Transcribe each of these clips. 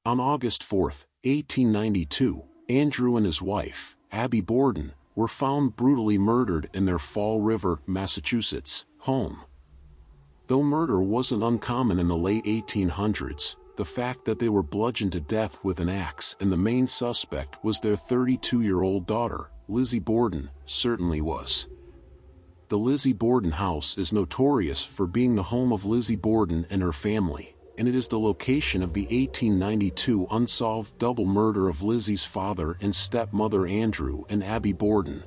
On August 4, 1892, Andrew and his wife, Abby Borden, were found brutally murdered in their Fall River, Massachusetts, home. Though murder wasn't uncommon in the late 1800s, the fact that they were bludgeoned to death with an axe and the main suspect was their 32-year-old daughter, Lizzie Borden, certainly was. The Lizzie Borden house is notorious for being the home of Lizzie Borden and her family, and it is the location of the 1892 unsolved double murder of Lizzie's father and stepmother Andrew and Abby Borden.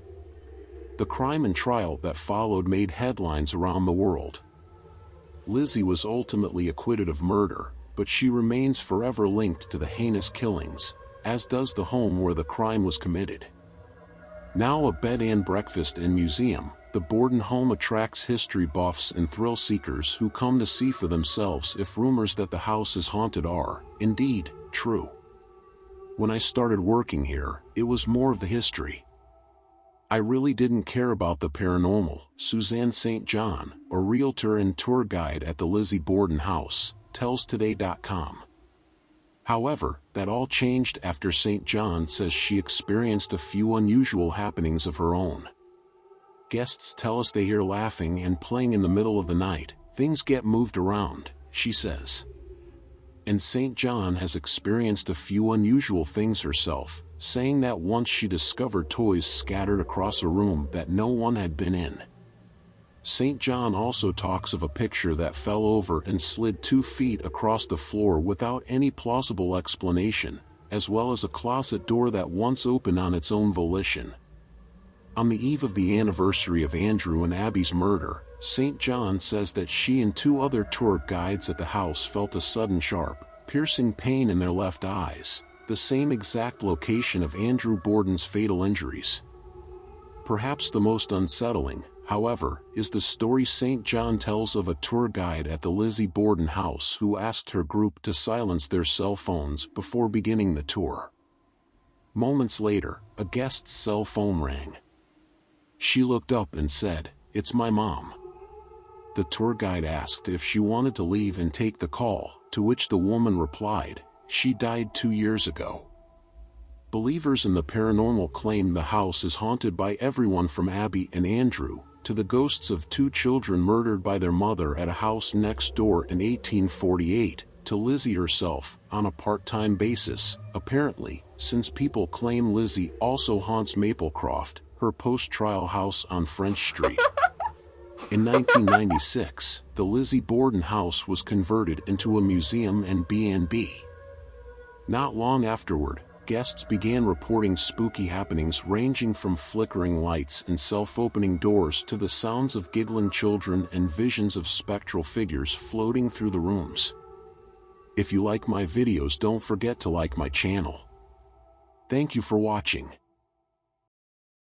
The crime and trial that followed made headlines around the world. Lizzie was ultimately acquitted of murder, but she remains forever linked to the heinous killings, as does the home where the crime was committed. Now a bed and breakfast and museum, the Borden home attracts history buffs and thrill seekers who come to see for themselves if rumors that the house is haunted are, indeed, true. When I started working here, it was more of the history. I really didn't care about the paranormal. Suzanne St. John, a realtor and tour guide at the Lizzie Borden house, tells Today.com. However, that all changed after St. John says she experienced a few unusual happenings of her own. Guests tell us they hear laughing and playing in the middle of the night, things get moved around, she says. And St. John has experienced a few unusual things herself, saying that once she discovered toys scattered across a room that no one had been in. St. John also talks of a picture that fell over and slid 2 feet across the floor without any plausible explanation, as well as a closet door that once opened on its own volition. On the eve of the anniversary of Andrew and Abby's murder, St. John says that she and 2 other tour guides at the house felt a sudden sharp, piercing pain in their left eyes, the same exact location of Andrew Borden's fatal injuries. Perhaps the most unsettling, however, is the story St. John tells of a tour guide at the Lizzie Borden house who asked her group to silence their cell phones before beginning the tour. Moments later, a guest's cell phone rang. She looked up and said, "It's my mom." The tour guide asked if she wanted to leave and take the call, to which the woman replied, "She died 2 years ago." Believers in the paranormal claim the house is haunted by everyone from Abby and Andrew, to the ghosts of 2 children murdered by their mother at a house next door in 1848, to Lizzie herself, on a part-time basis, apparently, since people claim Lizzie also haunts Maplecroft, her post-trial house on French Street. In 1996, the Lizzie Borden house was converted into a museum and B&B. Not long afterward, guests began reporting spooky happenings ranging from flickering lights and self-opening doors to the sounds of giggling children and visions of spectral figures floating through the rooms. If you like my videos, don't forget to like my channel. Thank you for watching.